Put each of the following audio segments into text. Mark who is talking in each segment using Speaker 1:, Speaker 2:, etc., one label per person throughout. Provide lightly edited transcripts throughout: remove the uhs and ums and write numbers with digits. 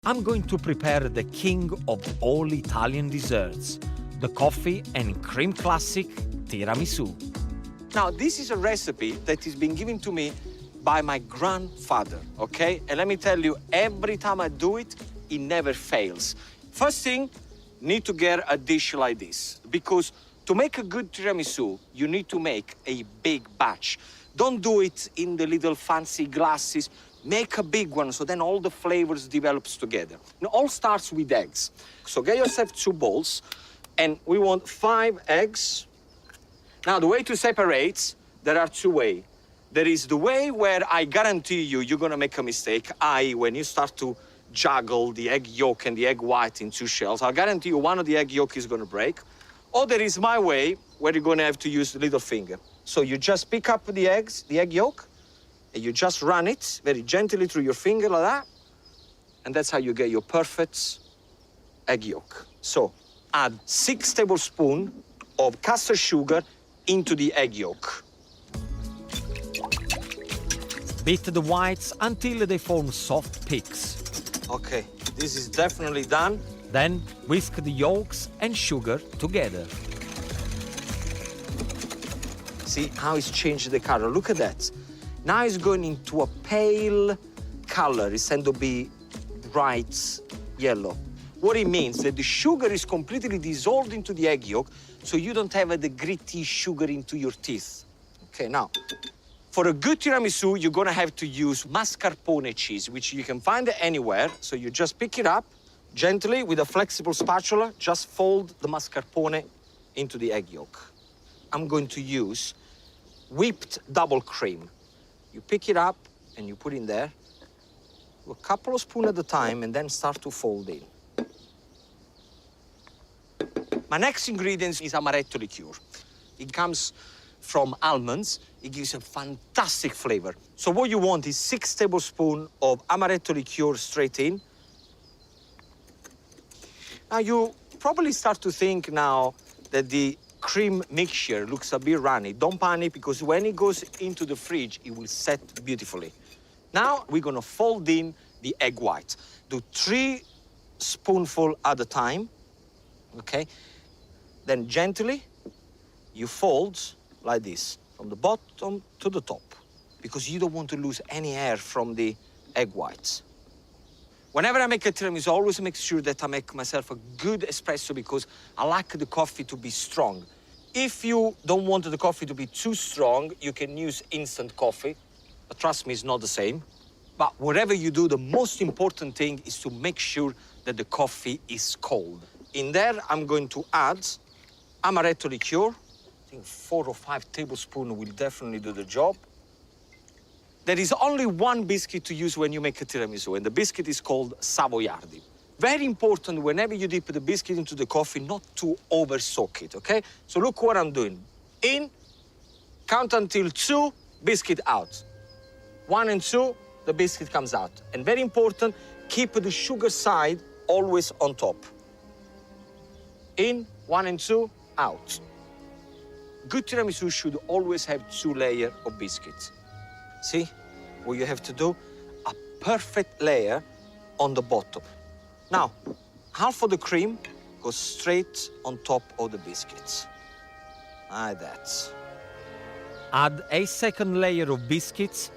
Speaker 1: I'm going to prepare the king of all Italian desserts, the coffee and cream classic tiramisu.
Speaker 2: Now, this is a recipe that has been given to me by my grandfather, okay? And let me tell you, every time I do it, it never fails. First thing, need to get a dish like this, because to make a good tiramisu, you need to make a big batch. Don't do it in the little fancy glasses. Make a big one, so then all the flavors develops together. It all starts with eggs. So get yourself 2 bowls, and we want 5 eggs. Now, the way to separate, there are 2 ways. There is the way where I guarantee you, you're gonna make a mistake. When you start to juggle the egg yolk and the egg white in 2 shells, I guarantee you one of the egg yolk is gonna break. Or there is my way, where you're gonna have to use the little finger. So you just pick up the eggs, the egg yolk, and you just run it very gently through your finger like that. And that's how you get your perfect egg yolk. So add 6 tablespoons of castor sugar into the egg yolk.
Speaker 1: Beat the whites until they form soft peaks.
Speaker 2: Okay, this is definitely done.
Speaker 1: Then whisk the yolks and sugar together.
Speaker 2: See how it's changed the color? Look at that. Now it's going into a pale color instead of be bright yellow. What it means that the sugar is completely dissolved into the egg yolk, so you don't have the gritty sugar into your teeth. Okay, now, for a good tiramisu, you're gonna have to use mascarpone cheese, which you can find anywhere. So you just pick it up gently with a flexible spatula, just fold the mascarpone into the egg yolk. I'm going to use whipped double cream. You pick it up and you put in there, a couple of spoons at a time, and then start to fold in. My next ingredient is amaretto liqueur. It comes from almonds. It gives a fantastic flavor. So what you want is 6 tablespoons of amaretto liqueur straight in. Now you probably start to think now that the cream mixture looks a bit runny. Don't panic, because when it goes into the fridge, it will set beautifully. Now we're gonna fold in the egg white. Do 3 spoonfuls at a time, okay? Then gently, you fold like this, from the bottom to the top, because you don't want to lose any air from the egg whites. Whenever I make a tiramisu, I always make sure that I make myself a good espresso, because I like the coffee to be strong. If you don't want the coffee to be too strong, you can use instant coffee. But trust me, it's not the same. But whatever you do, the most important thing is to make sure that the coffee is cold. In there, I'm going to add amaretto liqueur. I think 4 or 5 tablespoons will definitely do the job. There is only one biscuit to use when you make a tiramisu, and the biscuit is called Savoiardi. Very important whenever you dip the biscuit into the coffee not to over-soak it, okay? So look what I'm doing. In, count until 2, biscuit out. 1 and 2, the biscuit comes out. And very important, keep the sugar side always on top. In, 1 and 2, out. Good tiramisu should always have 2 layers of biscuits. See what you have to do? A perfect layer on the bottom. Now, half of the cream goes straight on top of the biscuits. Like that.
Speaker 1: Add a second layer of biscuits,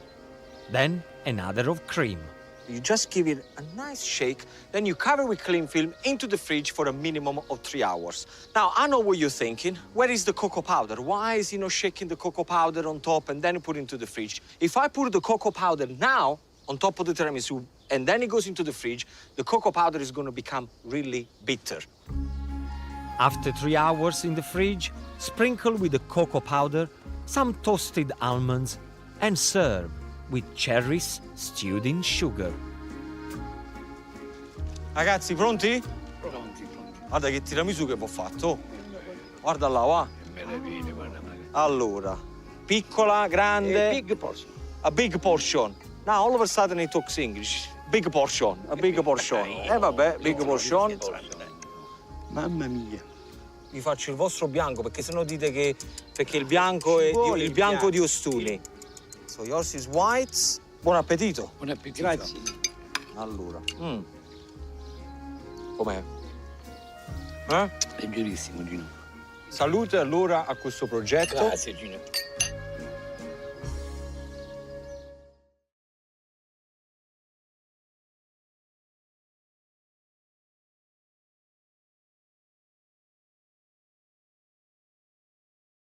Speaker 1: then another of cream.
Speaker 2: You just give it a nice shake, then you cover with cling film into the fridge for a minimum of 3 hours. Now, I know what you're thinking. Where is the cocoa powder? Why is he not shaking the cocoa powder on top and then put it into the fridge? If I put the cocoa powder now on top of the tiramisu and then it goes into the fridge, the cocoa powder is going to become really bitter.
Speaker 1: After 3 hours in the fridge, sprinkle with the cocoa powder, some toasted almonds, and serve with cherries stewed in sugar.
Speaker 2: Ragazzi, pronti?
Speaker 3: Pronti.
Speaker 2: Guarda che tiramisù che vi ho fatto. Guarda là, va.
Speaker 3: Meraviglia, guarda.
Speaker 2: Allora, piccola, grande.
Speaker 3: Big portion.
Speaker 2: A big portion. Now, all of a sudden he talks English. Big portion, a big portion. Vabbè, big portion.
Speaker 3: Mamma mia.
Speaker 2: Vi faccio il vostro bianco, perché sennò dite che... Perché il bianco è il bianco di Ostuni. So yours is white. Buon appetito.
Speaker 3: Buon appetito.
Speaker 2: Grazie. Allora. Com'è? Eh?
Speaker 3: Leggerissimo, Gino.
Speaker 2: Salute allora a questo progetto.
Speaker 3: Grazie, Gino.